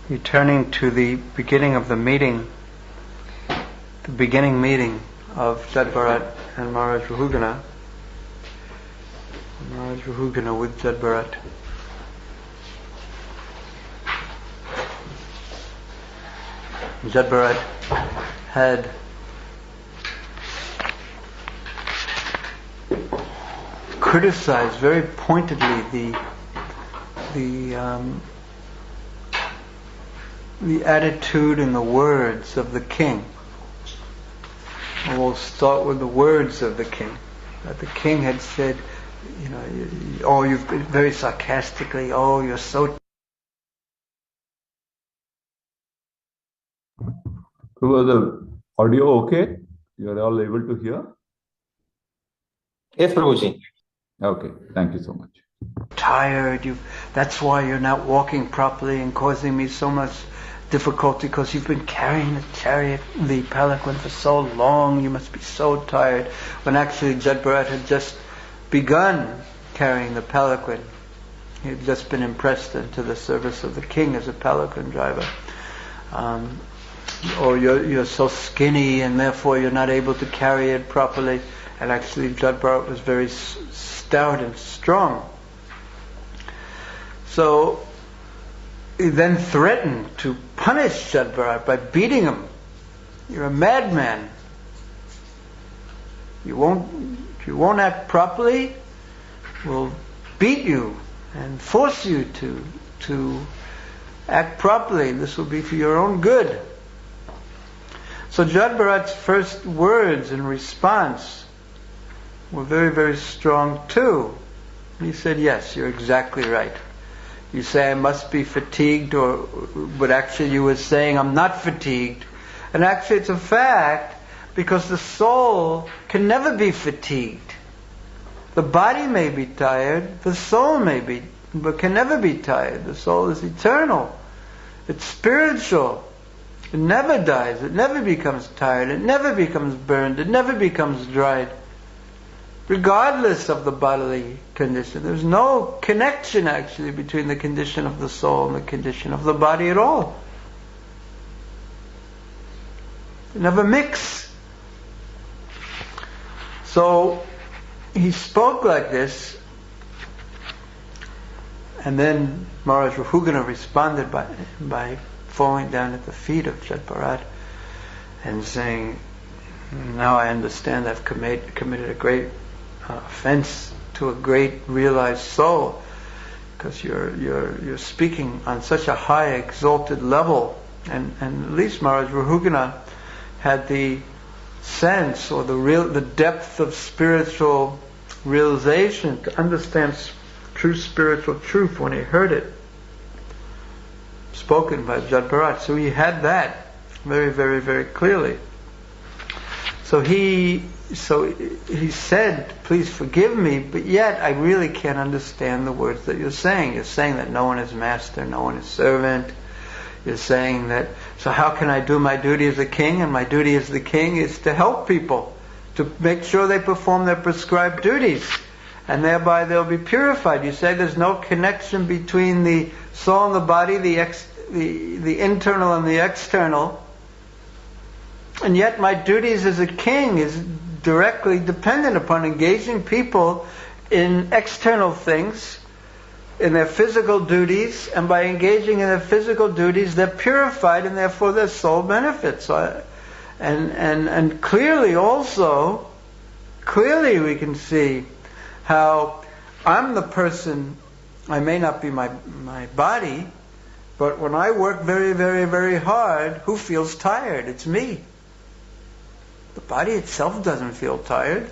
Returning to the beginning of the meeting, the beginning meeting of Jadbharat and Maharaj Rahugana with Jadbharat. Jadbharat had criticized very pointedly the attitude and the words of the king. And we'll start with the words of the king. That the king had said, you've been very sarcastically, you're so... Was the audio okay? You are all able to hear? Yes, Prabhuji. Okay, thank you so much. Tired, that's why you're not walking properly and causing me so much difficulty, because you've been carrying the palanquin for so long, you must be so tired. When actually Jadbharat had just begun carrying the palanquin. He had just been impressed into the service of the king as a palanquin driver. Or you're so skinny and therefore you're not able to carry it properly. And actually Jadbharat was very stout and strong. So he then threatened to punish Jadbharat by beating him. You're a madman. You won't act properly, we'll beat you and force you to act properly. This will be for your own good. So Jadbharat's first words in response were very, very strong too. He said, yes, you're exactly right. You say I must be fatigued, but actually you were saying I'm not fatigued. And actually it's a fact, because the soul can never be fatigued. The body may be tired, the soul may be, but can never be tired. The soul is eternal. It's spiritual. It never dies. It never becomes tired. It never becomes burned. It never becomes dried. Regardless of the bodily condition. There's no connection actually between the condition of the soul and the condition of the body at all. They never mix. So he spoke like this, and then Maharaj Rahugana responded by falling down at the feet of Jadbharat and saying, now I understand I've committed a great offense to a great realized soul, because you're speaking on such a high exalted level, and at least Maharaj Rahugana had the sense or the depth of spiritual realization to understand true spiritual truth when he heard it spoken by Jadbharat. So he had that very, very, very clearly. So he said, please forgive me, but yet I really can't understand the words that you're saying. You're saying that no one is master, no one is servant. You're saying that, so how can I do my duty as a king? And my duty as the king is to help people, to make sure they perform their prescribed duties, and thereby they'll be purified. You say there's no connection between the soul and the body, the internal and the external. And yet my duties as a king is directly dependent upon engaging people in external things, in their physical duties, and by engaging in their physical duties they're purified and therefore their soul benefits. And clearly we can see how I'm the person, I may not be my body, but when I work very, very, very hard, who feels tired? It's me. The body itself doesn't feel tired.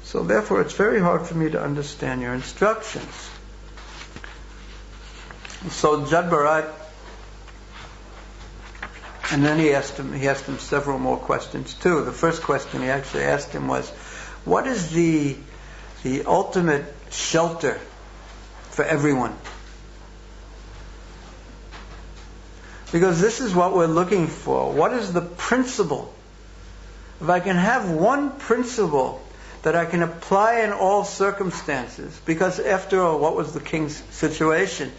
So therefore it's very hard for me to understand your instructions. So Jadbharat, and then he asked him several more questions too. The first question he actually asked him was, what is the ultimate shelter for everyone? Because this is what we're looking for. What is the principle? If I can have one principle that I can apply in all circumstances. Because after all, what was the king's situation?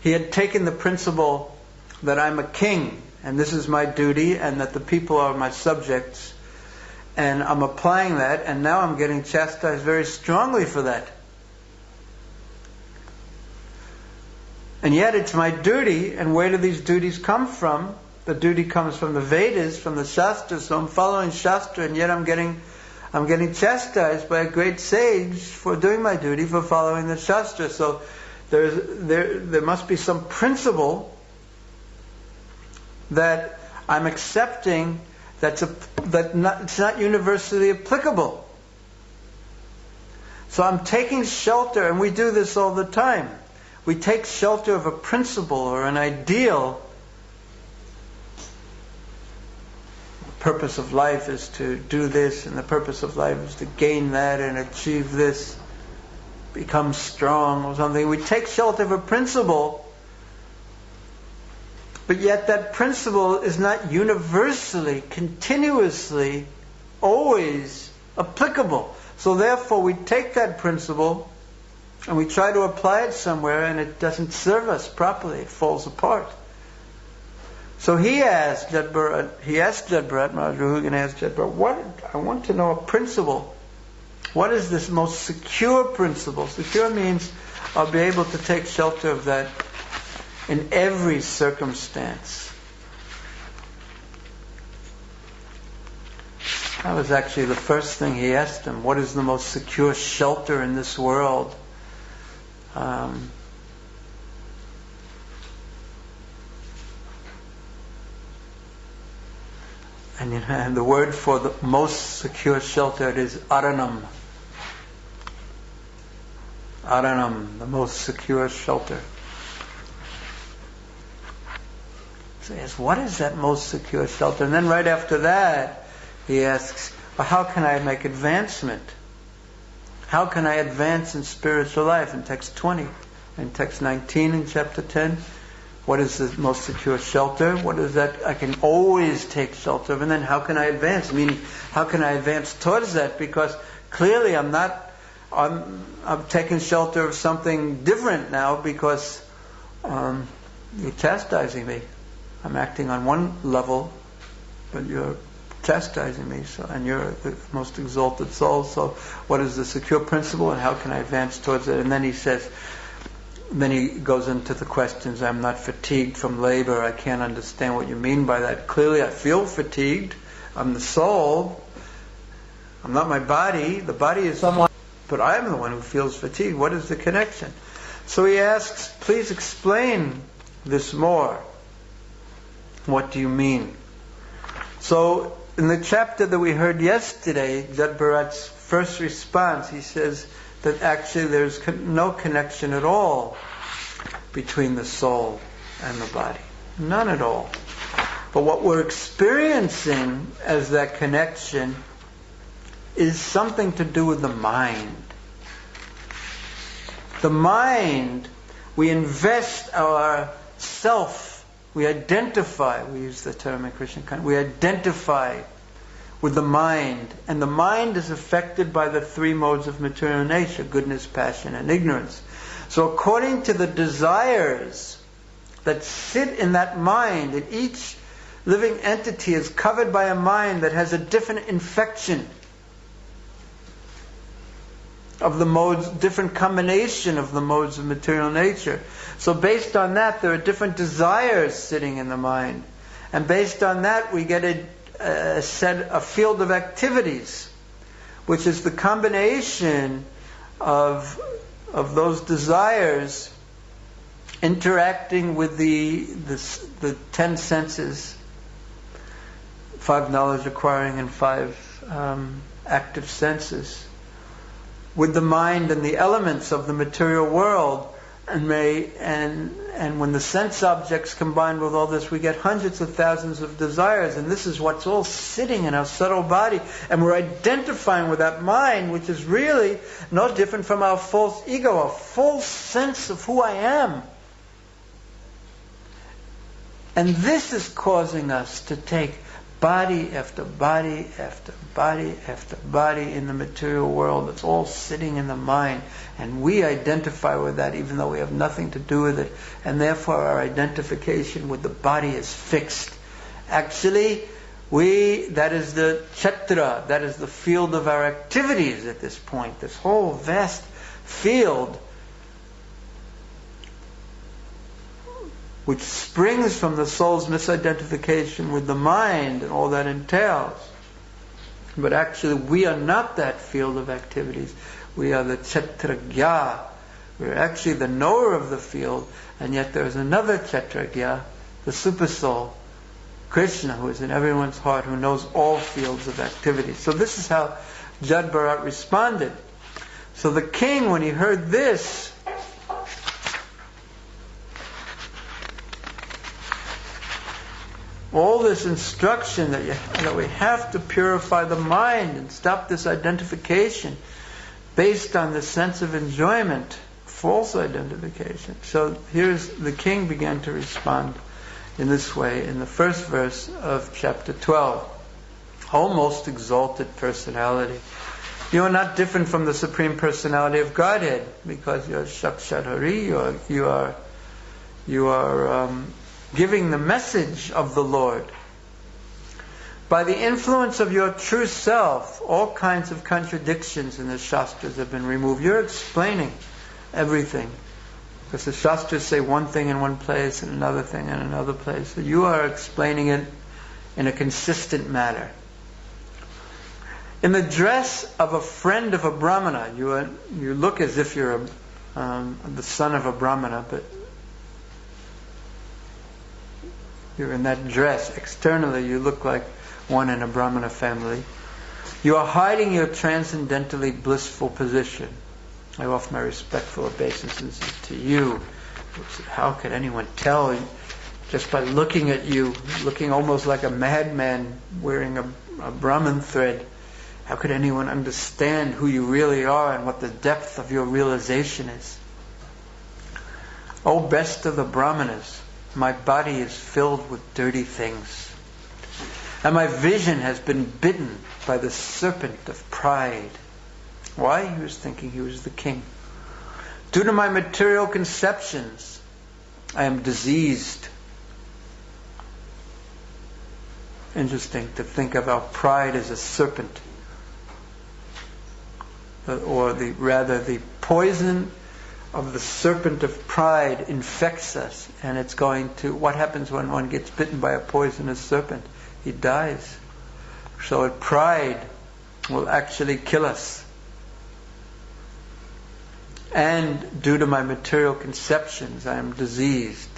He had taken the principle that I'm a king, and this is my duty, and that the people are my subjects, and I'm applying that, and now I'm getting chastised very strongly for that. And yet it's my duty, and where do these duties come from? The duty comes from the Vedas, from the Shastras, so I'm following Shastra, and yet I'm getting chastised by a great sage for doing my duty, for following the Shastra. So there must be some principle that I'm accepting it's not universally applicable. So I'm taking shelter, and we do this all the time. We take shelter of a principle or an ideal. The purpose of life is to do this, and the purpose of life is to gain that and achieve this, become strong or something. We take shelter of a principle, but yet that principle is not universally, continuously, always applicable. So therefore we take that principle and we try to apply it somewhere, and it doesn't serve us properly. It falls apart. So he asked Jad Bharat Maharaj, Ruhugan asked Jad Bharat, I want to know a principle. What is this most secure principle? Secure means I'll be able to take shelter of that in every circumstance. That was actually the first thing he asked him. What is the most secure shelter in this world? And the word for the most secure shelter is aranam. Aranam, the most secure shelter. So he asks, what is that most secure shelter? And then right after that, he asks, well, how can I make advancement? How can I advance in spiritual life? In text 20, in text 19 in chapter 10, what is the most secure shelter? What is that? I can always take shelter of. And then how can I advance? Meaning, how can I advance towards that? Because clearly I'm taking shelter of something different now, because you're chastising me. I'm acting on one level, but you're chastising me, and you're the most exalted soul. So what is the secure principle, and how can I advance towards it? And then he says, then he goes into the questions. I'm not fatigued from labor. I can't understand what you mean by that. Clearly I feel fatigued. I'm the soul. I'm not my body. The body is someone, but I'm the one who feels fatigued. What is the connection? So he asks, please explain this more. What do you mean? So in the chapter that we heard yesterday, Jad Bharat's first response, he says that actually there's no connection at all between the soul and the body. None at all. But what we're experiencing as that connection is something to do with the mind. The mind, we invest our self. We identify, we use the term in Krishna consciousness, we identify with the mind. And the mind is affected by the three modes of material nature, goodness, passion, and ignorance. So according to the desires that sit in that mind, and each living entity is covered by a mind that has a different infection of the modes, different combination of the modes of material nature. So based on that, there are different desires sitting in the mind. And based on that, we get a field of activities, which is the combination of those desires interacting with the 10 senses, 5 knowledge acquiring and 5 active senses, with the mind and the elements of the material world, and when the sense objects combine with all this, we get hundreds of thousands of desires, and this is what's all sitting in our subtle body, and we're identifying with that mind, which is really no different from our false ego, a false sense of who I am. And this is causing us to take body after body after body after body in the material world. It's all sitting in the mind. And we identify with that even though we have nothing to do with it. And therefore our identification with the body is fixed. Actually, that is the kshetra, that is the field of our activities at this point. This whole vast field which springs from the soul's misidentification with the mind and all that entails. But actually we are not that field of activities. We are the kshetragya. We're actually the knower of the field, and yet there's another kshetragya, the super soul, Krishna, who is in everyone's heart, who knows all fields of activity. So this is how Jad Bharat responded. So the king, when he heard this, all this instruction that we have to purify the mind and stop this identification based on the sense of enjoyment, false identification. So here's the king began to respond in this way in the first verse of chapter 12. O most exalted personality, you are not different from the Supreme Personality of Godhead, because you are Sakshat Hari, you are giving the message of the Lord. By the influence of your true self, all kinds of contradictions in the Shastras have been removed. You're explaining everything. Because the Shastras say one thing in one place and another thing in another place. So you are explaining it in a consistent manner. In the dress of a friend of a Brahmana, you look as if you're the son of a Brahmana, but you're in that dress. Externally, you look like one in a Brahmana family. You are hiding your transcendentally blissful position. I offer my respectful obeisances to you. How could anyone tell just by looking at you, looking almost like a madman wearing a Brahman thread? How could anyone understand who you really are and what the depth of your realization is? O best of the Brahmanas, my body is filled with dirty things, and my vision has been bitten by the serpent of pride. Why? He was thinking he was the king. Due to my material conceptions, I am diseased. Interesting to think of how pride is a serpent. Or the poison of the serpent of pride infects us, and it's going to... What happens when one gets bitten by a poisonous serpent? He dies. So pride will actually kill us. And due to my material conceptions, I am diseased.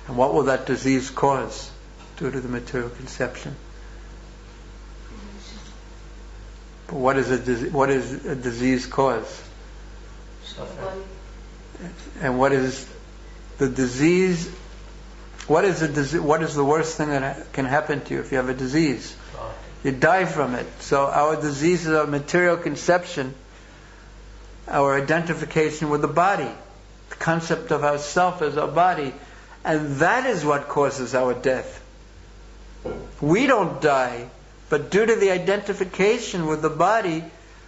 And what will that disease cause due to the material conception? But what is a disease cause? Suffering. And what is the disease? What is the worst thing that can happen to you if you have a disease? You die from it. So our diseases are material conception, our identification with the body, the concept of ourself as our body, and that is what causes our death. We don't die, but due to the identification with the body,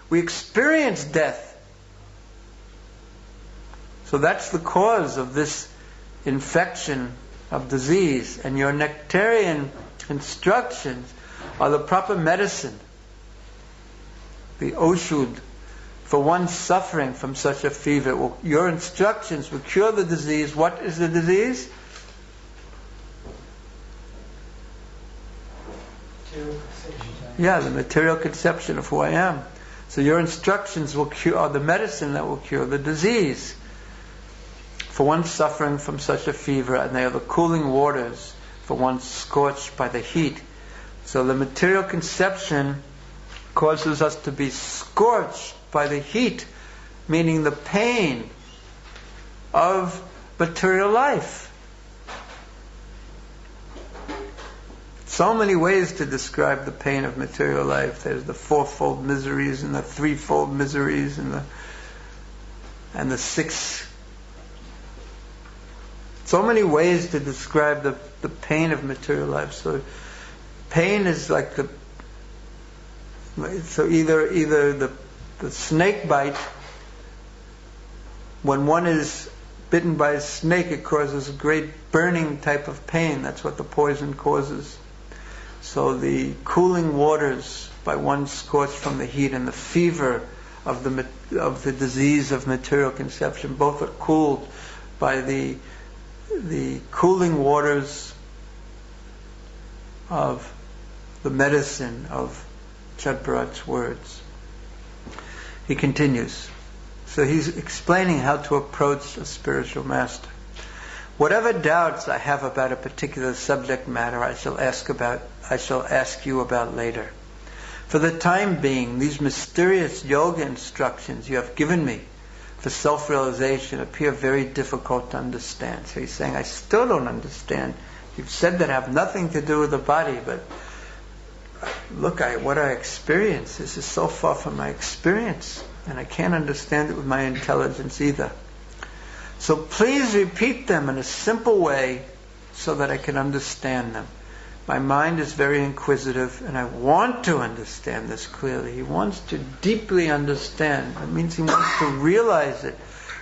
we experience death. So that's the cause of this infection of disease, and your nectarian instructions are the proper medicine, the oshud, for one suffering from such a fever. Your instructions will cure the disease. What is the disease? Yeah, the material conception of who I am. So your instructions are the medicine that will cure the disease. For one suffering from such a fever, and they are the cooling waters for one scorched by the heat. So the material conception causes us to be scorched by the heat, meaning the pain of material life. So many ways to describe the pain of material life. There's the fourfold miseries and the threefold miseries and the six So many ways to describe the pain of material life. So pain is like either the snake bite. When one is bitten by a snake, it causes a great burning type of pain. That's what the poison causes. So the cooling waters by one scorched from the heat and the fever of the disease of material conception, both are cooled by the cooling waters of the medicine of Jadbharat's words. He continues. So he's explaining how to approach a spiritual master. Whatever doubts I have about a particular subject matter, I shall ask you about later. For the time being, these mysterious yoga instructions you have given me for self-realization appear very difficult to understand. So he's saying, I still don't understand. You've said that have nothing to do with the body, but look, what I experience, this is so far from my experience, and I can't understand it with my intelligence either. So please repeat them in a simple way so that I can understand them. My mind is very inquisitive and I want to understand this clearly. He wants to deeply understand. That means he wants to realize it.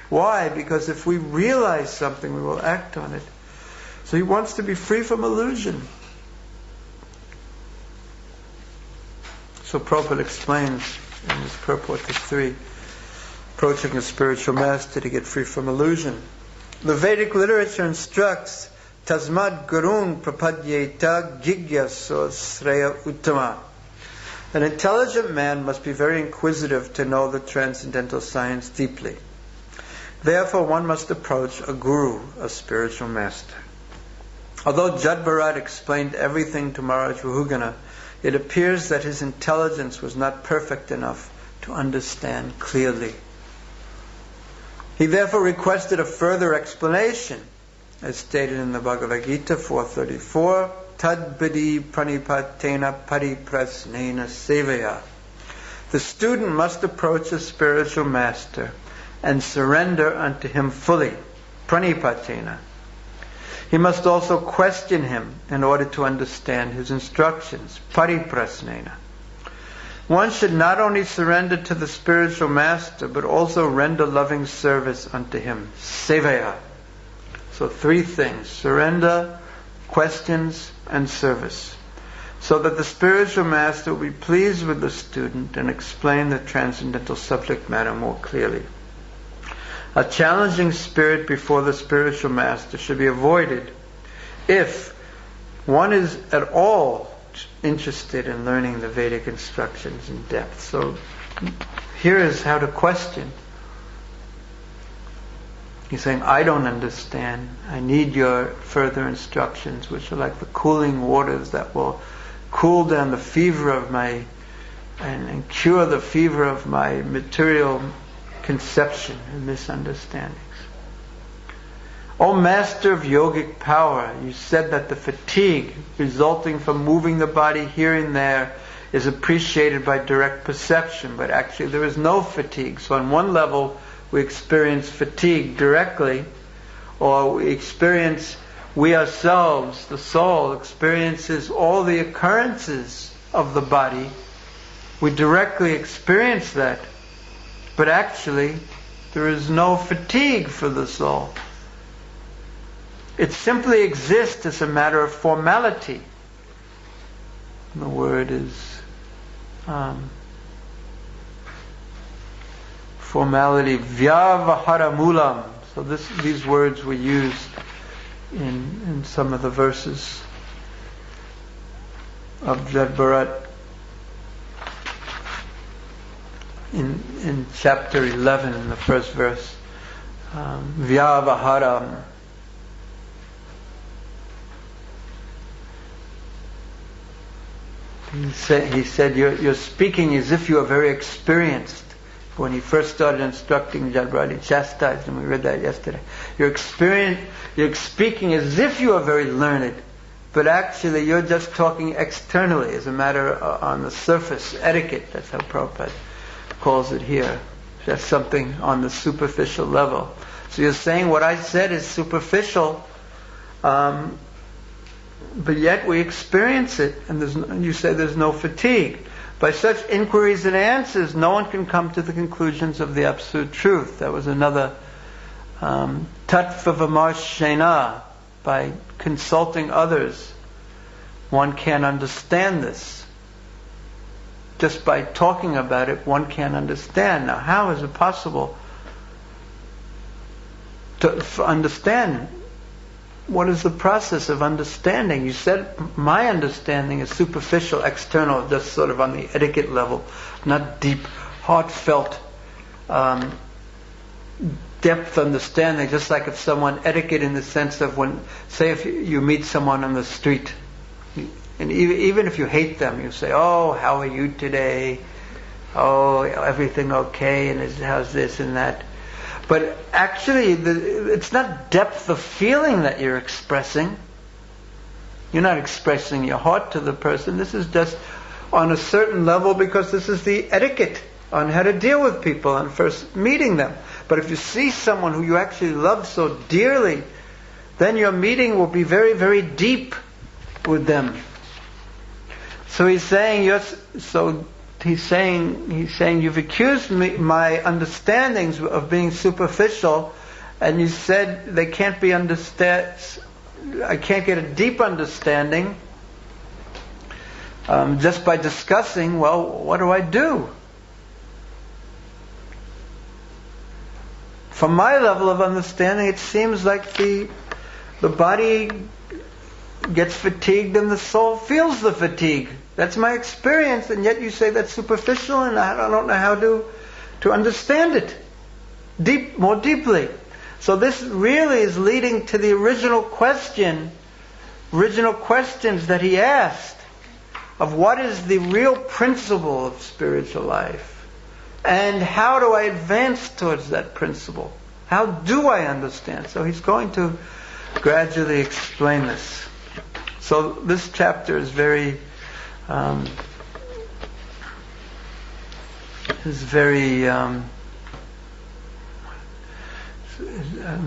Why? Because if we realize something, we will act on it. So he wants to be free from illusion. So Prabhupada explains in his purport to 3, approaching a spiritual master to get free from illusion. The Vedic literature instructs, Tasmad Gurun Prapadyeta Gigyaso Sreya Uttama. An intelligent man must be very inquisitive to know the transcendental science deeply. Therefore, one must approach a guru, a spiritual master. Although Jadbharat explained everything to Maharaj Rahugana, it appears that his intelligence was not perfect enough to understand clearly. He therefore requested a further explanation, as stated in the Bhagavad Gita 4:34, Tad Bidi Pranipatena Pariprasnena Sevaya. The student must approach a spiritual master and surrender unto him fully, Pranipatena. He must also question him in order to understand his instructions, Pariprasnena. One should not only surrender to the spiritual master, but also render loving service unto him, Sevaya. So 3 things, surrender, questions, and service. So that the spiritual master will be pleased with the student and explain the transcendental subject matter more clearly. A challenging spirit before the spiritual master should be avoided if one is at all interested in learning the Vedic instructions in depth. So here is how to question. He's saying, I don't understand. I need your further instructions, which are like the cooling waters that will cool down the fever of my, and cure the fever of my material conception and misunderstandings. O Master of yogic power, you said that the fatigue resulting from moving the body here and there is appreciated by direct perception, but actually there is no fatigue. So on one level we experience fatigue directly, or we ourselves, the soul, experiences all the occurrences of the body. We directly experience that, but actually there is no fatigue for the soul. It simply exists as a matter of formality. The word is formality, vyavaharamulam. So these words were used in some of the verses of Jadbharat in chapter 11, in the first verse. Vyavaharam. He said, you're speaking as if you are very experienced. When he first started instructing Jadbharat, he chastised him. We read that yesterday. You're speaking as if you are very learned, but actually you're just talking externally, as a matter on the surface, etiquette. That's how Prabhupada calls it here. That's something on the superficial level. So you're saying what I said is superficial, But yet we experience it, and you say there's no fatigue. By such inquiries and answers, no one can come to the conclusions of the absolute truth. That was another tattva vimarshena. By consulting others, one can't understand this. Just by talking about it, one can't understand. Now, how is it possible to understand? What is the process of understanding? You said my understanding is superficial, external, just sort of on the etiquette level, not deep, heartfelt, depth understanding. Just like if someone, etiquette in the sense of when, say if you meet someone on the street, and even if you hate them, you say, "Oh, how are you today? Oh, everything okay? And how's this and that?" But actually, it's not depth of feeling that you're expressing. You're not expressing your heart to the person. This is just on a certain level because this is the etiquette on how to deal with people on first meeting them. But if you see someone who you actually love so dearly, then your meeting will be very, very deep with them. So he's saying, He's saying, you've accused me, my understandings of being superficial, and you said they can't be understood. I can't get a deep understanding just by discussing. Well, what do I do? From my level of understanding, it seems like the body gets fatigued and the soul feels the fatigue. That's my experience, and yet you say that's superficial, and I don't know how to understand it more deeply. So this really is leading to the original questions that he asked of what is the real principle of spiritual life, and how do I advance towards that principle? How do I understand? So he's going to gradually explain this. So this chapter is very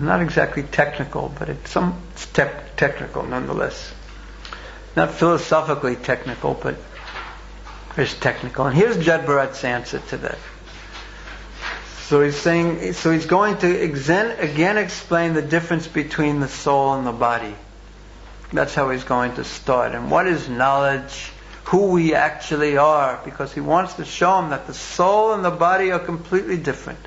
not exactly technical, but it's technical nonetheless. Not philosophically technical, but it's technical. And here's Jad Bharat's answer to that. So he's saying, he's going to again explain the difference between the soul and the body. That's how he's going to start. And what is knowledge? Who we actually are, because he wants to show him that the soul and the body are completely different.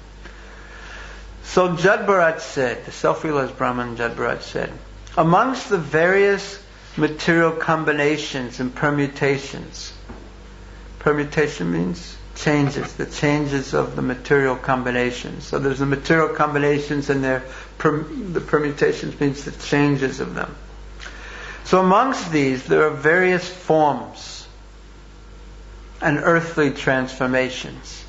So Jad Bharat said, the self-realized Brahman Jad Bharat said, amongst the various material combinations and permutations, permutation means changes, the changes of the material combinations. So there's the material combinations and the permutations means the changes of them. So amongst these there are various forms and earthly transformations.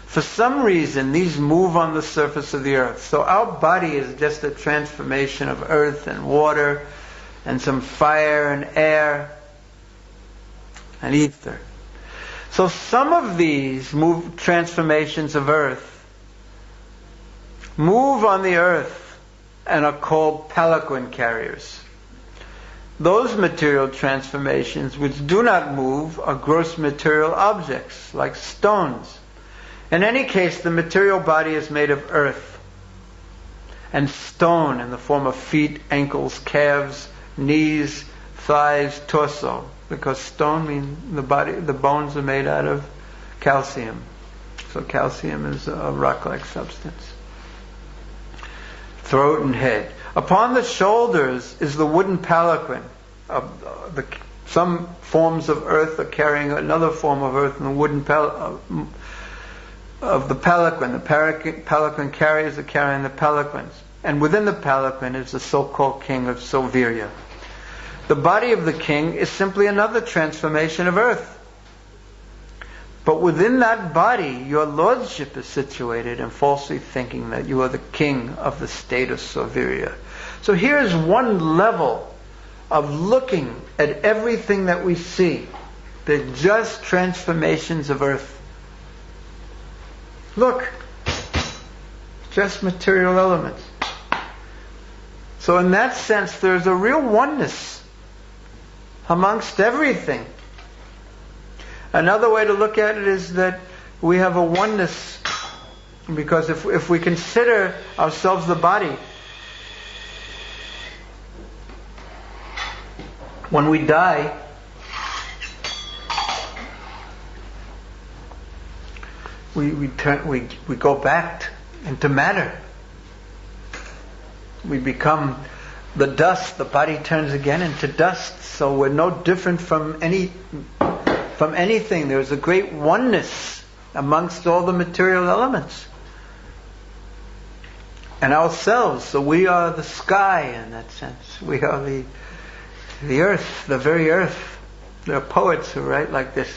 For some reason, these move on the surface of the earth. So our body is just a transformation of earth and water and some fire and air and ether. So some of these transformations of earth move on the earth and are called palanquin carriers. Those material transformations which do not move are gross material objects, like stones. In any case, the material body is made of earth and stone in the form of feet, ankles, calves, knees, thighs, torso. Because stone means the bones are made out of calcium. So calcium is a rock-like substance. Throat and head. Upon the shoulders is the wooden palanquin. Some forms of earth are carrying another form of earth in the wooden of the palanquin. The palanquin carriers are carrying the palanquins. And within the palanquin is the so-called king of Sevaya. The body of the king is simply another transformation of earth. But within that body, your lordship is situated in falsely thinking that you are the king of the state of Sevaya. So here's one level of looking at everything that we see. They're just transformations of earth. Look, just material elements. So in that sense, there's a real oneness amongst everything. Another way to look at it is that we have a oneness, because if we consider ourselves the body, when we die, we go back into matter. We become the dust. The body turns again into dust. So we're no different from anything. There's a great oneness amongst all the material elements. And ourselves. So we are the sky in that sense. We are the earth, the very earth. There are poets who write like this.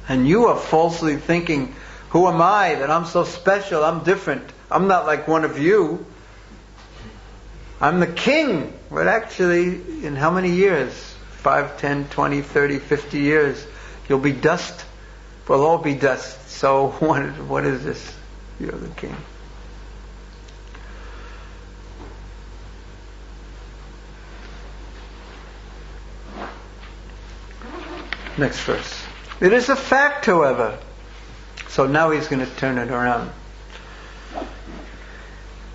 And you are falsely thinking, who am I that I'm so special, I'm different. I'm not like one of you. I'm the king. But actually, in how many years? 5, 10, 20, 30, 50 years. You'll be dust. We'll all be dust. So what is this? You're the king. Next verse. It is a fact, however. So now he's going to turn it around.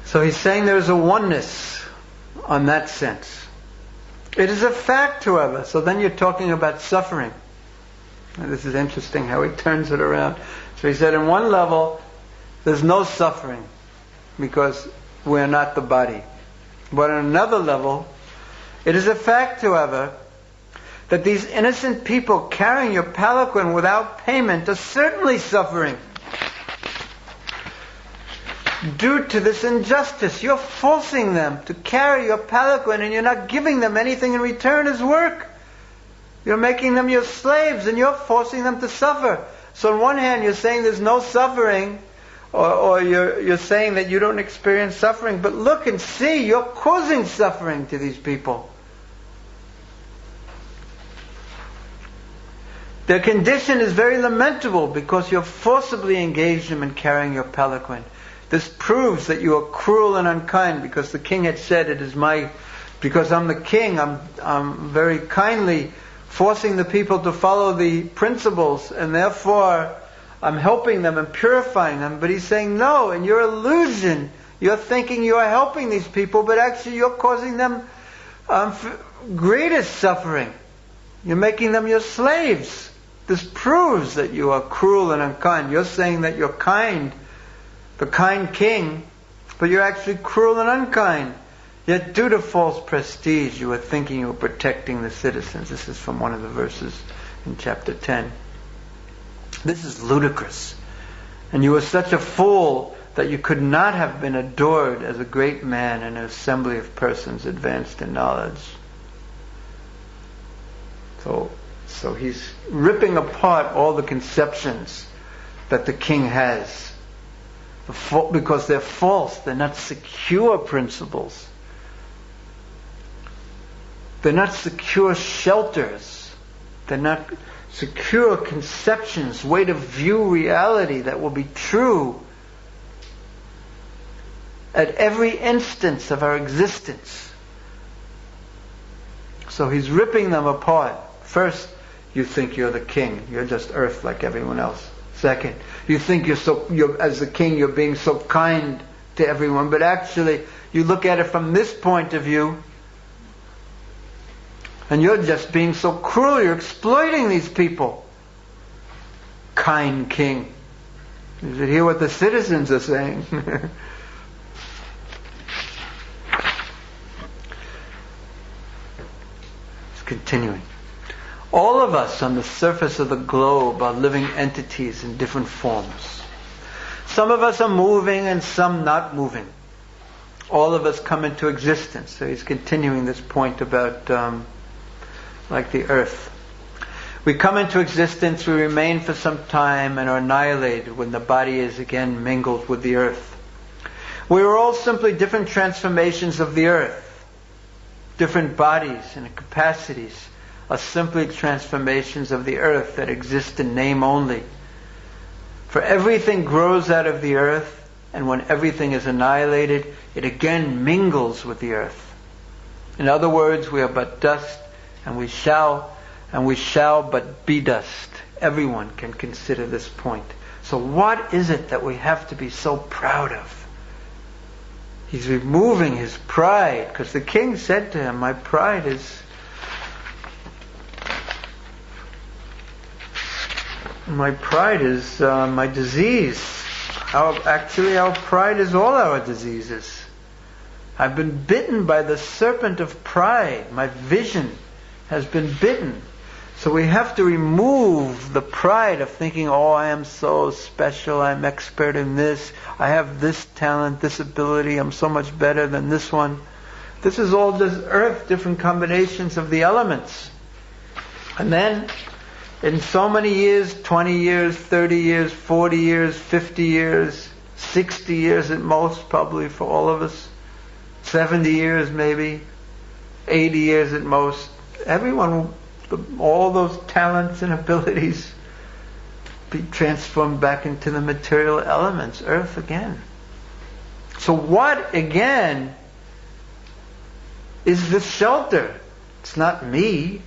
So he's saying there's a oneness on that sense. It is a fact, however. So then you're talking about suffering. And this is interesting how he turns it around. So he said, in one level, there's no suffering because we're not the body. But on another level, it is a fact, however, that these innocent people carrying your palanquin without payment are certainly suffering. Due to this injustice, you're forcing them to carry your palanquin and you're not giving them anything in return as work. You're making them your slaves and you're forcing them to suffer. So on one hand you're saying there's no suffering, or you're saying that you don't experience suffering, but look and see, you're causing suffering to these people. Their condition is very lamentable because you're forcibly engaged them in carrying your palanquin. This proves that you are cruel and unkind, because the king had said, because I'm the king, I'm very kindly forcing the people to follow the principles, and therefore I'm helping them and purifying them. But he's saying, no, in your illusion, you're thinking you are helping these people, but actually you're causing them greatest suffering. You're making them your slaves. This proves that you are cruel and unkind. You're saying that you're kind, the kind king, but you're actually cruel and unkind. Yet due to false prestige, you are thinking you are protecting the citizens. This is from one of the verses in chapter 10. This is ludicrous. And you were such a fool that you could not have been adored as a great man in an assembly of persons advanced in knowledge. So he's ripping apart all the conceptions that the king has. Because they're false. They're not secure principles. They're not secure shelters. They're not secure conceptions, way to view reality that will be true at every instance of our existence. So he's ripping them apart. First, you think you're the king. You're just earth like everyone else. Second, you think you're as the king, you're being so kind to everyone, but actually you look at it from this point of view and you're just being so cruel. You're exploiting these people. Kind king. You should hear what the citizens are saying. It's continuing. All of us on the surface of the globe are living entities in different forms. Some of us are moving and some not moving. All of us come into existence. So he's continuing this point about like the earth. We come into existence, we remain for some time and are annihilated when the body is again mingled with the earth. We are all simply different transformations of the earth. Different bodies and capacities are simply transformations of the earth that exist in name only. For everything grows out of the earth, and when everything is annihilated, it again mingles with the earth. In other words, we are but dust, and we shall but be dust. Everyone can consider this point. So what is it that we have to be so proud of? He's removing his pride, because the king said to him, my pride is my disease. Our pride is all our diseases. I've been bitten by the serpent of pride. My vision has been bitten. So we have to remove the pride of thinking, oh, I am so special, I'm expert in this, I have this talent, this ability, I'm so much better than this one. This is all just earth, different combinations of the elements. And then, in so many years, 20 years, 30 years, 40 years, 50 years, 60 years at most, probably for all of us, 70 years maybe, 80 years at most, everyone, all those talents and abilities be transformed back into the material elements, earth again. So what again is the shelter? It's not me.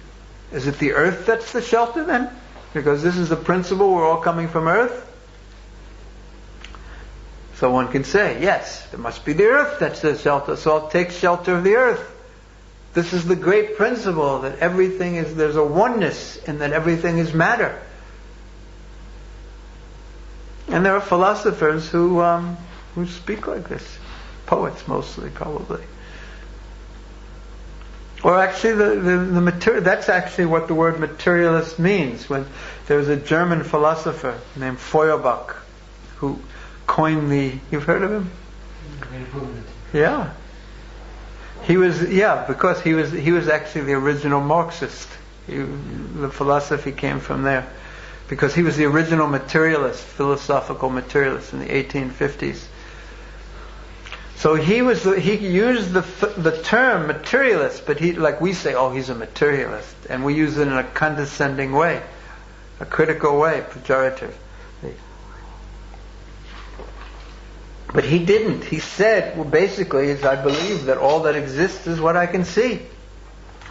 Is it the earth that's the shelter then? Because this is the principle, we're all coming from earth. So one can say, yes, it must be the earth that's the shelter, so I'll take shelter of the earth. This is the great principle, that everything is, there's a oneness in that everything is matter. And there are philosophers who speak like this. Poets mostly, probably. Or actually the material, that's actually what the word materialist means. When there was a German philosopher named Feuerbach who coined you've heard of him? Yeah. Because he was actually the original Marxist. The philosophy came from there. Because he was the original materialist, philosophical materialist in the 1850s. So he used the term materialist, but like we say, oh, he's a materialist, and we use it in a condescending way, a critical way, pejorative. But he didn't. He said, well, basically, I believe that all that exists is what I can see.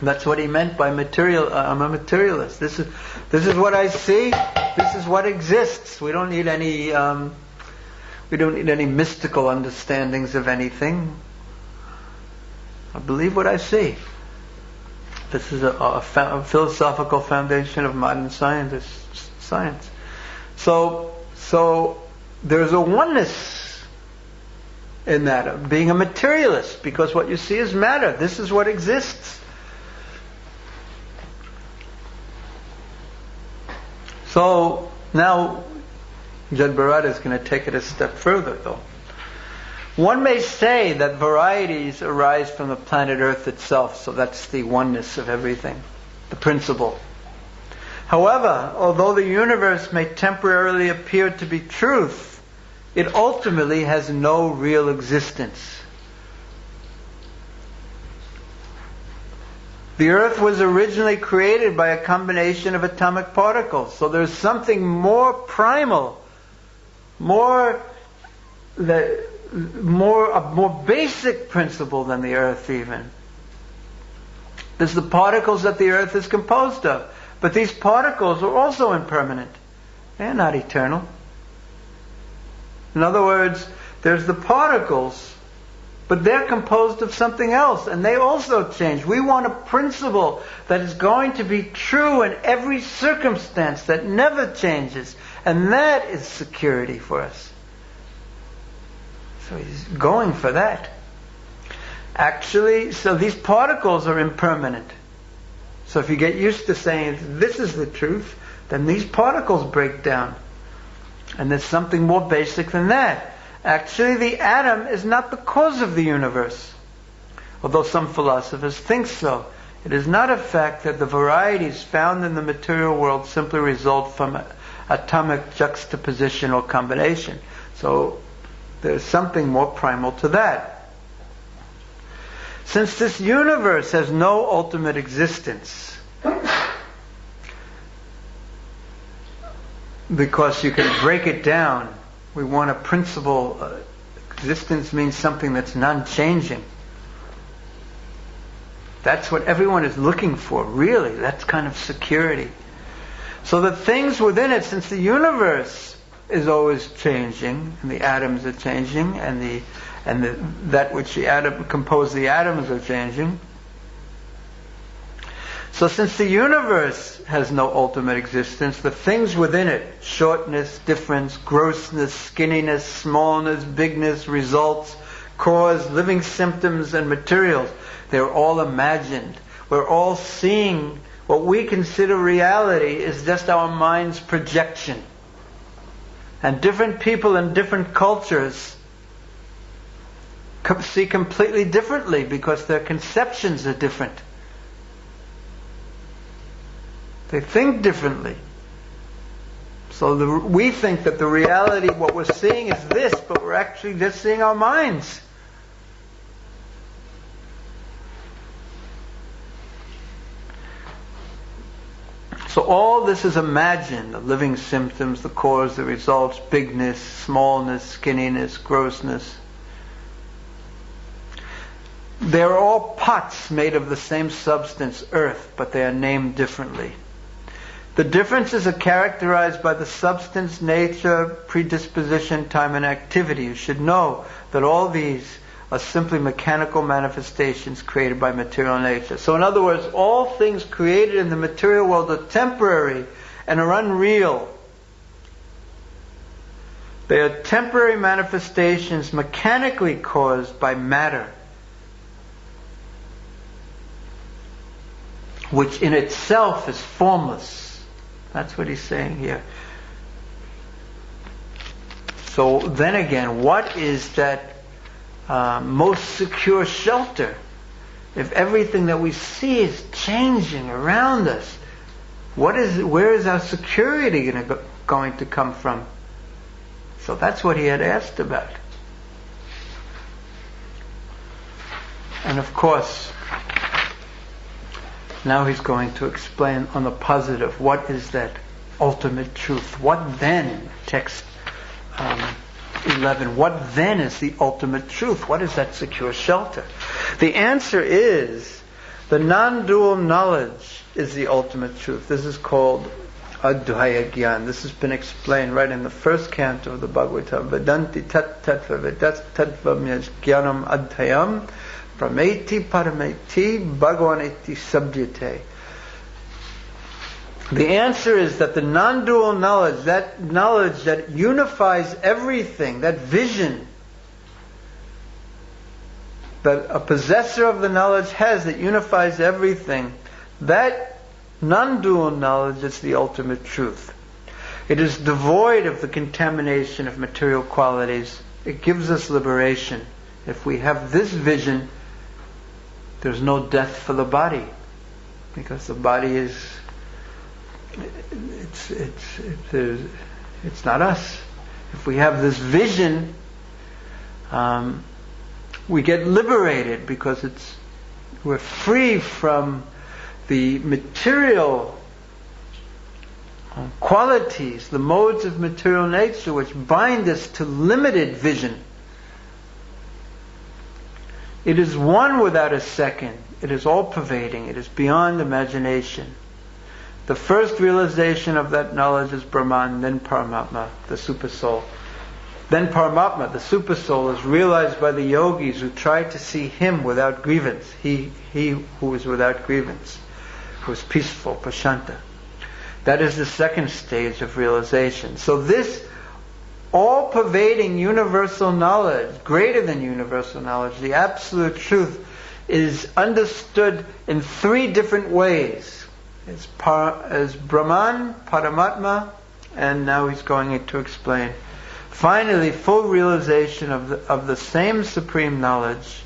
That's what he meant by material. I'm a materialist. This is what I see. This is what exists. We don't need any. We don't need any mystical understandings of anything. I believe what I see. This is a philosophical foundation of modern science. So there's a oneness in that, of being a materialist, because what you see is matter. This is what exists. So now Jad Bharata is going to take it a step further, though. One may say that varieties arise from the planet Earth itself, so that's the oneness of everything, the principle. However, although the universe may temporarily appear to be truth, it ultimately has no real existence. The earth was originally created by a combination of atomic particles. So there's something more primal, a more basic principle than the earth even. There's the particles that the earth is composed of. But these particles are also impermanent. They're not eternal. In other words, there's the particles, but they're composed of something else, and they also change. We want a principle that is going to be true in every circumstance, that never changes, and that is security for us. So he's going for that. Actually, so these particles are impermanent. So if you get used to saying, this is the truth, then these particles break down. And there's something more basic than that. Actually, the atom is not the cause of the universe. Although some philosophers think so. It is not a fact that the varieties found in the material world simply result from atomic juxtaposition or combination. So there's something more primal to that. Since this universe has no ultimate existence, because you can break it down, we want a principle Existence means something that's non-changing. That's what everyone is looking for, really. That's kind of security. So the things within it, since the universe is always changing, and the atoms are changing, and that which the atom compose the atoms are changing. So since the universe has no ultimate existence, the things within it, shortness, difference, grossness, skinniness, smallness, bigness, results, cause, living symptoms, and materials, they're all imagined. We're all seeing what we consider reality is just our mind's projection. And different people in different cultures see completely differently because their conceptions are different. They think differently. So we think that the reality, what we're seeing is this, but we're actually just seeing our minds. So all this is imagined, the living symptoms, the cause, the results, bigness, smallness, skinniness, grossness. They're all pots made of the same substance, earth, but they are named differently. The differences are characterized by the substance, nature, predisposition, time, and activity. You should know that all these are simply mechanical manifestations created by material nature. So in other words, all things created in the material world are temporary and are unreal. They are temporary manifestations mechanically caused by matter, which in itself is formless. That's what he's saying here. So then again, what is that most secure shelter? If everything that we see is changing around us, where is our security going to come from? So that's what he had asked about. And of course, now he's going to explain on the positive, what is that ultimate truth? What then, text 11, what then is the ultimate truth? What is that secure shelter? The answer is, the non-dual knowledge is the ultimate truth. This is called Advaya Gyan. This has been explained right in the first canto of the Bhagavata. Vedanti tat tattva vedas tattvam jnanam adhyam prameti parameti bhagavaneti sabdyate. The answer is that the non-dual knowledge that unifies everything, that vision that a possessor of the knowledge has that unifies everything, that non-dual knowledge is the ultimate truth. It is devoid of the contamination of material qualities. It gives us liberation. If we have this vision, there's no death for the body, because the body is it's not us. If we have this vision, we get liberated because we're free from the material qualities, the modes of material nature which bind us to limited vision. It is one without a second. It is all-pervading. It is beyond imagination. The first realization of that knowledge is Brahman, then Paramatma, the Supersoul. Then Paramatma, the Supersoul, is realized by the yogis who try to see him without grievance. He who is without grievance, who is peaceful, Prashanta. That is the second stage of realization. So this all-pervading universal knowledge, greater than universal knowledge, the absolute truth, is understood in three different ways. As Brahman, Paramatma, and now he's going to explain. Finally, full realization of the same supreme knowledge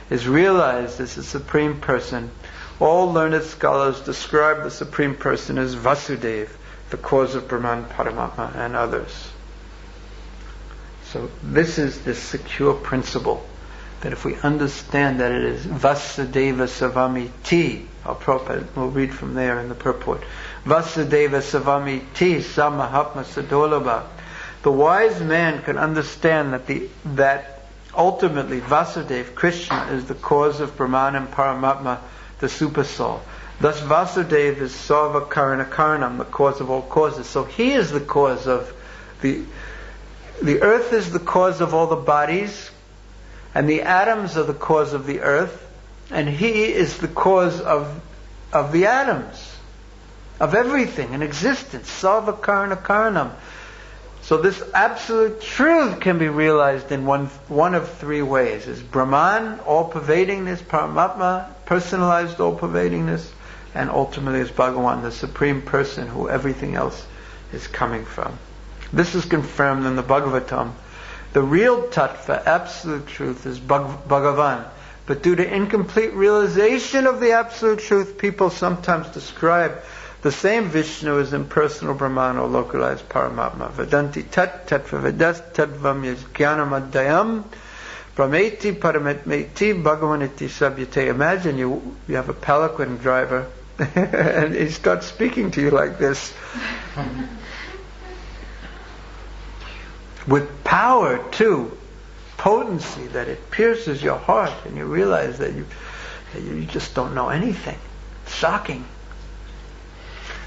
is realized as the Supreme Person. All learned scholars describe the Supreme Person as Vasudeva, the cause of Brahman, Paramatma, and others. So this is the secure principle, that if we understand that it is Vasudeva Savamiti, our Prabhupada will read from there in the purport. Vasudeva Savamiti Samahatma Sadolabha. The wise man can understand that Ultimately, Vasudeva, Krishna, is the cause of Brahman and Paramatma, the Supersoul. Thus Vasudeva is Sarva Karana Karanam, the cause of all causes. So he is the cause of the earth is the cause of all the bodies, and the atoms are the cause of the earth, and he is the cause of the atoms, of everything in existence. Sarva Karana Karanam. So this absolute truth can be realized in one of three ways. Is Brahman, all-pervadingness, Paramatma, personalized all-pervadingness, and ultimately is Bhagavan, the Supreme Person who everything else is coming from. This is confirmed in the Bhagavatam. The real tattva, absolute truth, is Bhagavan. But due to incomplete realization of the absolute truth, people sometimes describe the same Vishnu as impersonal Brahman or localized Paramatma. Vedanti tat tattva vedas tattvam yas jnanamadayam brahmeti paramatmeti bhagavaniti sabhyate. Imagine you have a palanquin driver and he starts speaking to you like this. With power too, potency, that it pierces your heart and you realize that you just don't know anything. Shocking.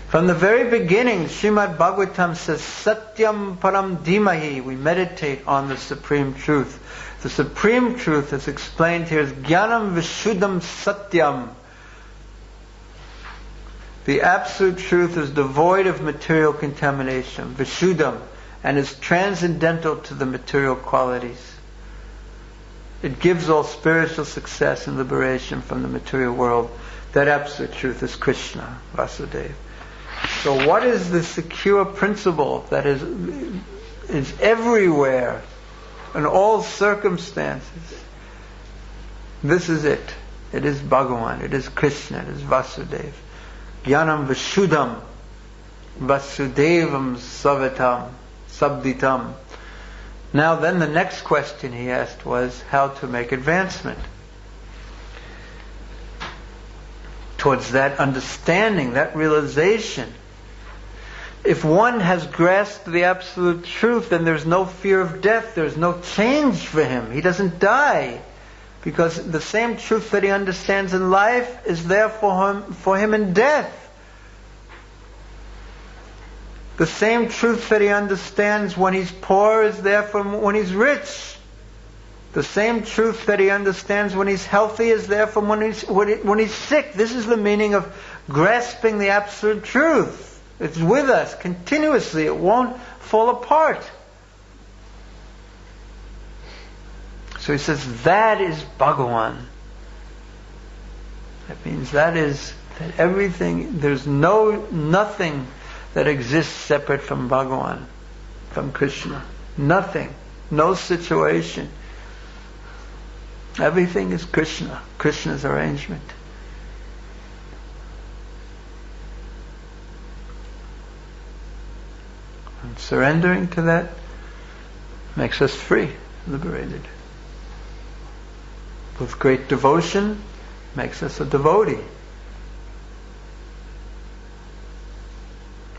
From the very beginning, Srimad Bhagavatam says, Satyam Param Dhimahi. We meditate on the Supreme Truth. The Supreme Truth is explained here as Jnanam Vishuddham Satyam. The Absolute Truth is devoid of material contamination, Vishuddham, and is transcendental to the material qualities. It gives all spiritual success and liberation from the material world. That Absolute Truth is Krishna, Vasudeva. So what is the secure principle that is everywhere in all circumstances? This is it. It is Bhagavan. It is Krishna. It is Vasudeva. Jnanam Vishuddham Vasudevam Savitam Sabditam. Now then the next question he asked was how to make advancement towards that understanding, that realization. If one has grasped the absolute truth, then there's no fear of death, there's no change for him. He doesn't die. Because the same truth that he understands in life is there for him in death. The same truth that he understands when he's poor is there for him when he's rich. The same truth that he understands when he's healthy is there for him when he's sick. This is the meaning of grasping the absolute truth. It's with us continuously. It won't fall apart. So he says that is Bhagavan. That means that everything, there's nothing that exists separate from Bhagavan, from Krishna. Nothing. No situation. Everything is Krishna. Krishna's arrangement. And surrendering to that makes us free, liberated. With great devotion makes us a devotee.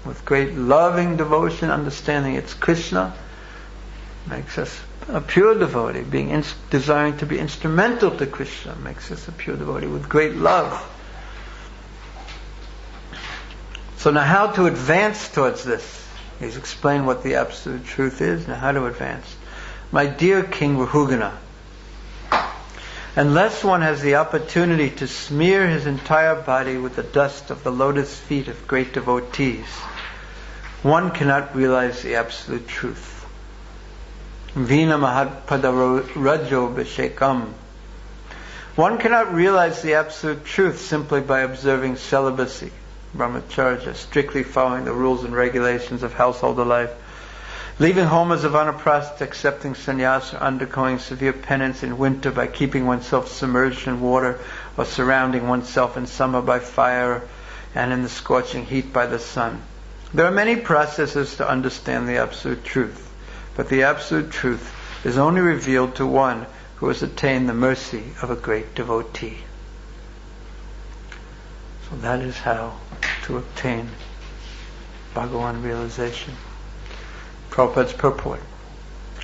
With great loving devotion, understanding it's Krishna, makes us a pure devotee. Desiring to be instrumental to Krishna makes us a pure devotee with great love. So now how to advance towards this? He's explained what the absolute truth is. Now how to advance? My dear King Rahugana, unless one has the opportunity to smear his entire body with the dust of the lotus feet of great devotees, one cannot realize the absolute truth. Vina Mahatpada Rajo Bhishekam. One cannot realize the absolute truth simply by observing celibacy, brahmacharya, strictly following the rules and regulations of household life, leaving home as a vanaprastha, accepting sannyas, or undergoing severe penance in winter by keeping oneself submerged in water, or surrounding oneself in summer by fire and in the scorching heat by the sun. There are many processes to understand the absolute truth, but the absolute truth is only revealed to one who has attained the mercy of a great devotee. So that is how to obtain Bhagavan realization. Prabhupada's purport.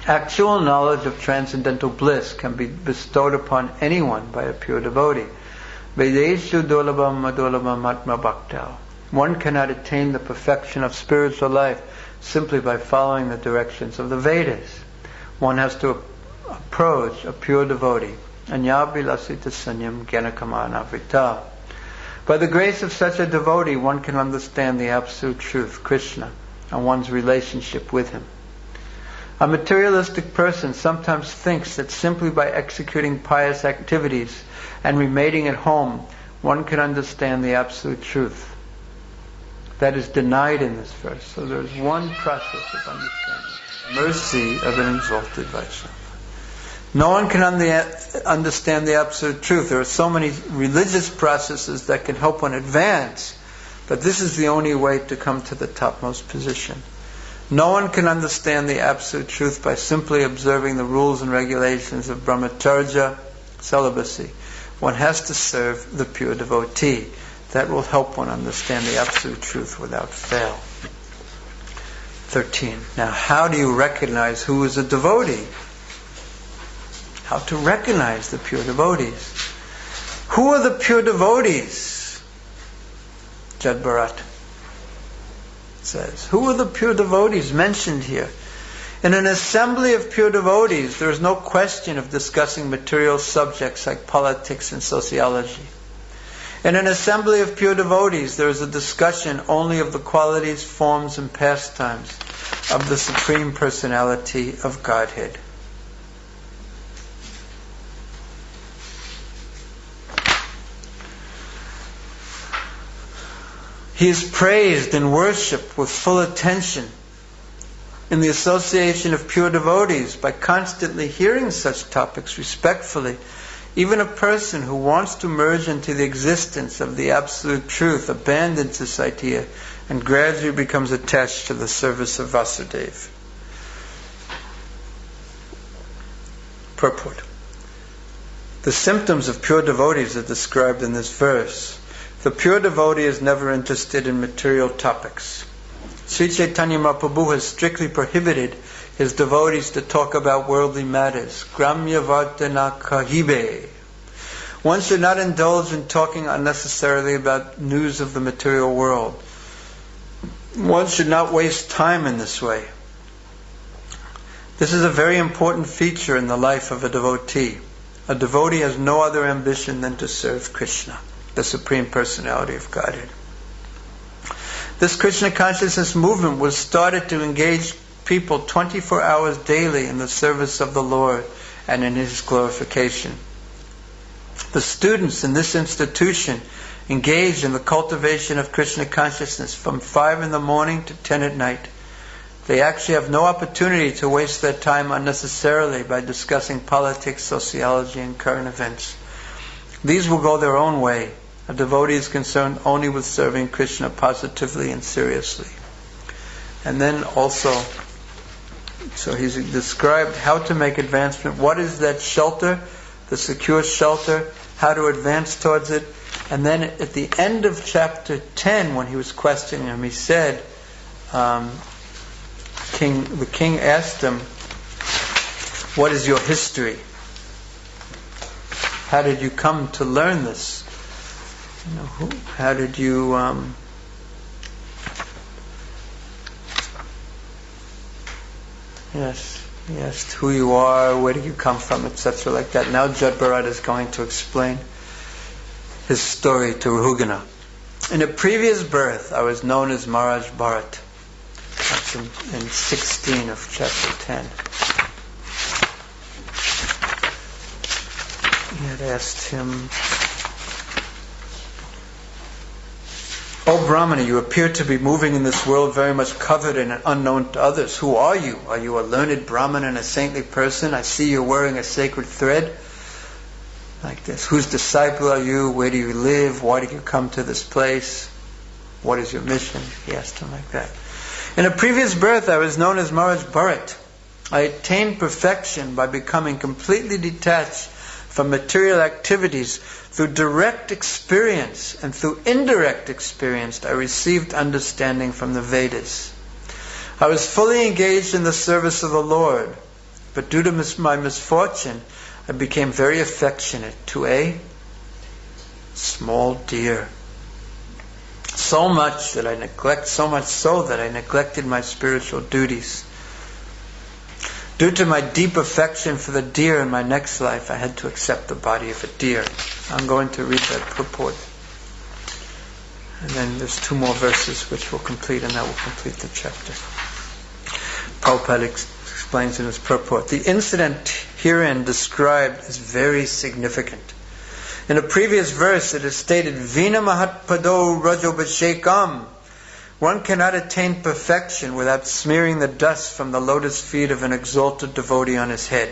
Actual knowledge of transcendental bliss can be bestowed upon anyone by a pure devotee. Vedeshu dolabam madolabam atma bhakta. One cannot attain the perfection of spiritual life simply by following the directions of the Vedas. One has to approach a pure devotee. Anyabilasita sanyam gyanakamanavrita. By the grace of such a devotee, one can understand the absolute truth, Krishna, and one's relationship with him. A materialistic person sometimes thinks that simply by executing pious activities and remaining at home, one can understand the absolute truth. That is denied in this verse. So there's one process of understanding. Mercy of an exalted Vaishnava. No one can understand the absolute truth. There are so many religious processes that can help one advance, but this is the only way to come to the topmost position. No one can understand the absolute truth by simply observing the rules and regulations of brahmacharya, celibacy. One has to serve the pure devotee. That will help one understand the absolute truth without fail. 13. Now, how do you recognize who is a devotee? How to recognize the pure devotees. Who are the pure devotees? Jad Bharat says. Who are the pure devotees mentioned here? In an assembly of pure devotees, there is no question of discussing material subjects like politics and sociology. In an assembly of pure devotees, there is a discussion only of the qualities, forms, and pastimes of the Supreme Personality of Godhead. He is praised and worshipped with full attention in the association of pure devotees by constantly hearing such topics respectfully. Even a person who wants to merge into the existence of the absolute truth abandons this idea and gradually becomes attached to the service of Vasudeva. Purport. The symptoms of pure devotees are described in this verse. The pure devotee is never interested in material topics. Sri Chaitanya Mahaprabhu has strictly prohibited his devotees to talk about worldly matters. Gramya Vartana Kahibe. One should not indulge in talking unnecessarily about news of the material world. One should not waste time in this way. This is a very important feature in the life of a devotee. A devotee has no other ambition than to serve Krishna, the Supreme Personality of Godhead. This Krishna consciousness movement was started to engage people 24 hours daily in the service of the Lord and in His glorification. The students in this institution engage in the cultivation of Krishna consciousness from 5 in the morning to 10 at night. They actually have no opportunity to waste their time unnecessarily by discussing politics, sociology, and current events. These will go their own way. A devotee is concerned only with serving Krishna positively and seriously. And then also, so he's described how to make advancement. What is that shelter? The secure shelter. How to advance towards it. And then at the end of chapter 10, when he was questioning him, he said, the king asked him, what is your history? How did you come to learn this? How did you yes, he asked who you are, where did you come from, etc. like that. Now Jad Bharat is going to explain his story to Rahugana. In a previous birth, I was known as Maharaj Bharat. That's in 16 of chapter 10. He had asked him, O Brahmana, you appear to be moving in this world very much coveted and unknown to others. Who are you? Are you a learned Brahmana and a saintly person? I see you're wearing a sacred thread. Like this. Whose disciple are you? Where do you live? Why did you come to this place? What is your mission? He asked him like that. In a previous birth, I was known as Maharaj Bharat. I attained perfection by becoming completely detached from material activities. Through direct experience and through indirect experience, I received understanding from the Vedas. I was fully engaged in the service of the Lord. but due to my misfortune, I became very affectionate to a small deer. So much so that I neglected my spiritual duties. Due to my deep affection for the deer in my next life, I had to accept the body of a deer. I'm going to read that purport. And then there's 2 more verses which will complete, and that will complete the chapter. Prabhupada explains in his purport, the incident herein described is very significant. In a previous verse it is stated, Vina Mahatpado Rajobhashekam. One cannot attain perfection without smearing the dust from the lotus feet of an exalted devotee on his head.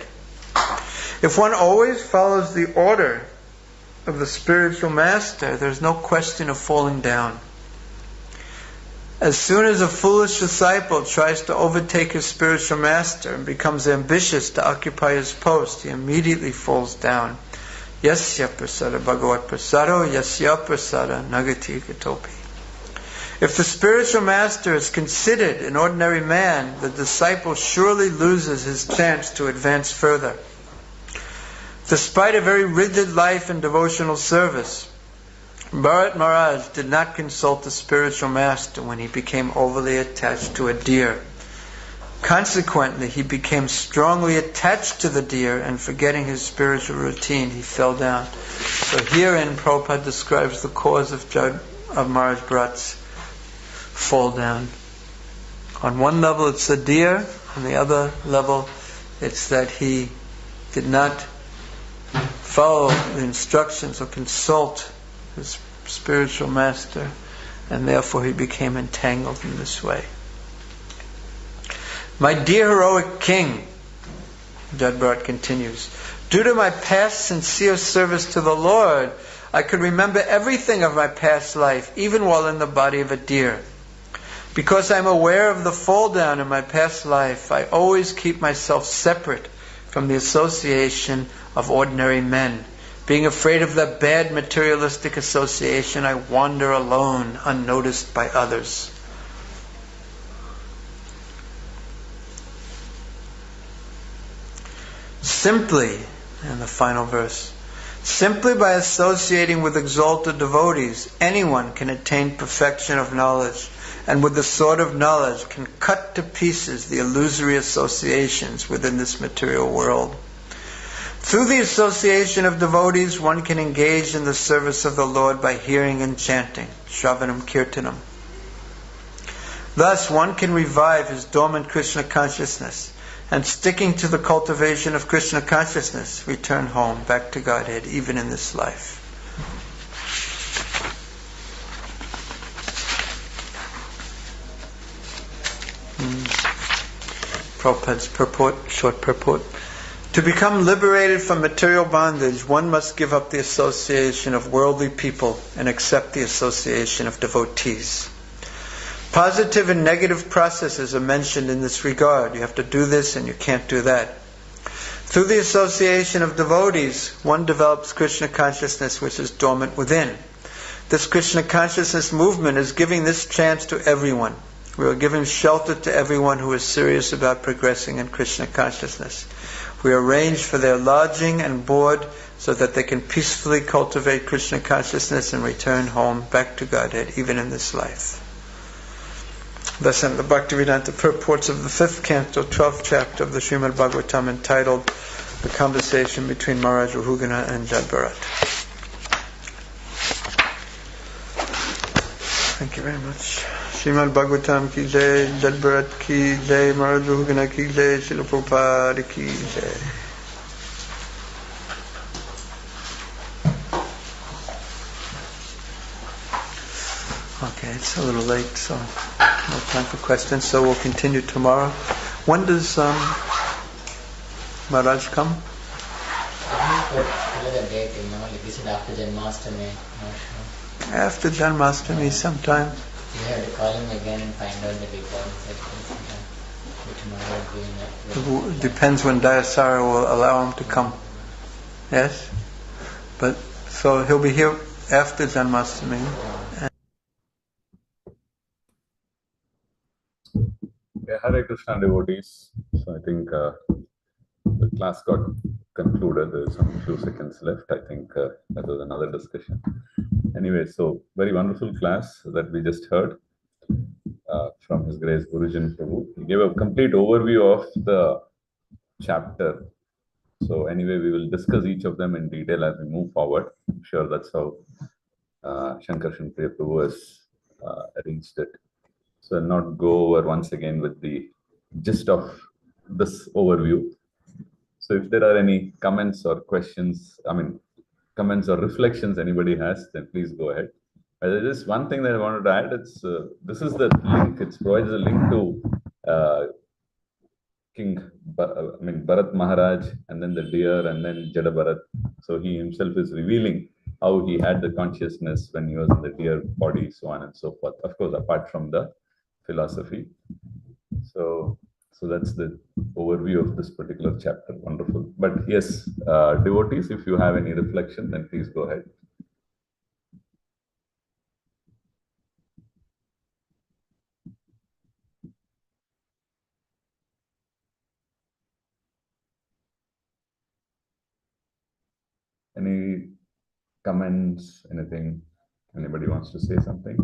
If one always follows the order of the spiritual master, there's no question of falling down. As soon as a foolish disciple tries to overtake his spiritual master and becomes ambitious to occupy his post, he immediately falls down. Yasya prasada bhagavat prasado yasya prasada nagati gatopi. If the spiritual master is considered an ordinary man, the disciple surely loses his chance to advance further. Despite a very rigid life in devotional service, Bharat Maharaj did not consult the spiritual master when he became overly attached to a deer. Consequently, he became strongly attached to the deer, and forgetting his spiritual routine, he fell down. So herein, Prabhupada describes the cause of Maharaj Bharat's fall down. On one level it's the deer, on the other level it's that he did not follow the instructions or consult his spiritual master, and therefore he became entangled in this way. My dear heroic king, Jad Bharat continues, due to my past sincere service to the Lord, I could remember everything of my past life, even while in the body of a deer. Because I am aware of the fall down in my past life, I always keep myself separate from the association of ordinary men. Being afraid of that bad materialistic association, I wander alone, unnoticed by others. Simply, and the final verse, simply by associating with exalted devotees, anyone can attain perfection of knowledge, and with the sword of knowledge can cut to pieces the illusory associations within this material world. Through the association of devotees, one can engage in the service of the Lord by hearing and chanting, Shravanam Kirtanam. Thus, one can revive his dormant Krishna consciousness, and sticking to the cultivation of Krishna consciousness, return home, back to Godhead, even in this life. Prabhupada's purport, short purport. To become liberated from material bondage, one must give up the association of worldly people and accept the association of devotees. Positive and negative processes are mentioned in this regard. You have to do this and you can't do that. Through the association of devotees, one develops Krishna consciousness which is dormant within. This Krishna consciousness movement is giving this chance to everyone. We are giving shelter to everyone who is serious about progressing in Krishna consciousness. We arrange for their lodging and board so that they can peacefully cultivate Krishna consciousness and return home back to Godhead, even in this life. Thus in the Bhaktivedanta purports of the 5th canto, 12th chapter of the Srimad Bhagavatam, entitled The Conversation Between Maharaj Rahugana and Jad Bharat. Thank you very much. Srimad Bhagavatam ki jai, Jad Bharat ki jai, Maharaj Rahugana ki jai, Srila Prabhupada ki jai. Okay, it's a little late, so no time for questions, so we'll continue tomorrow. When does Maharaj come? Another date, like this is after Janmashtami. After Janmashtami sometime. You have to call him again and find out the date. It depends when Dayasara will allow him to come. Yes? But so he'll be here after Janmashtami. Yeah, Hare Krishna devotees. So I think the class got concluded. There's some few seconds left. I think that was another discussion. Anyway, so very wonderful class that we just heard from His Grace Bhurijan Prabhu. He gave a complete overview of the chapter. So anyway, we will discuss each of them in detail as we move forward. I'm sure that's how Shankar Shanpriya Prabhu has arranged it. So I'll not go over once again with the gist of this overview. So if there are any comments or questions, comments or reflections anybody has, then please go ahead. There is one thing that I wanted to add. It's this is the link. It provides a link to Bharat Maharaj, and then the deer, and then Jada Bharat. So he himself is revealing how he had the consciousness when he was in the deer body, so on and so forth. Of course, apart from the philosophy. So that's the overview of this particular chapter. Wonderful. But yes, devotees, if you have any reflection, then please go ahead. Any comments, anything? Anybody wants to say something?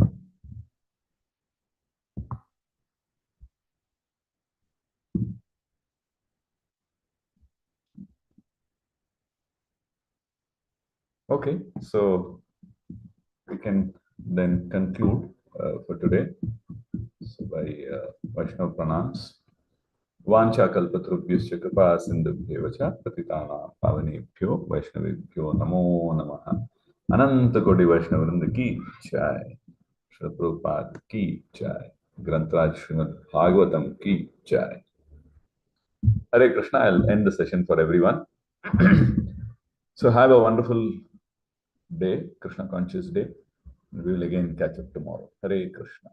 Okay, so we can then conclude for today. So by Vaishnav pranams. Vancha kalpatrubhyascha kripa sindhubhyev cha patitana pavanebhyo Vaishnavebhyo namo namaha. Ananta Koti Vaishnavrinda ki jai. Srila Prabhupada ki jai. Grantraj Srimad Bhagavatam ki jai. Hare Krishna. I'll end the session for everyone. So have a wonderful day, Krishna conscious day. We will again catch up tomorrow. Hare Krishna.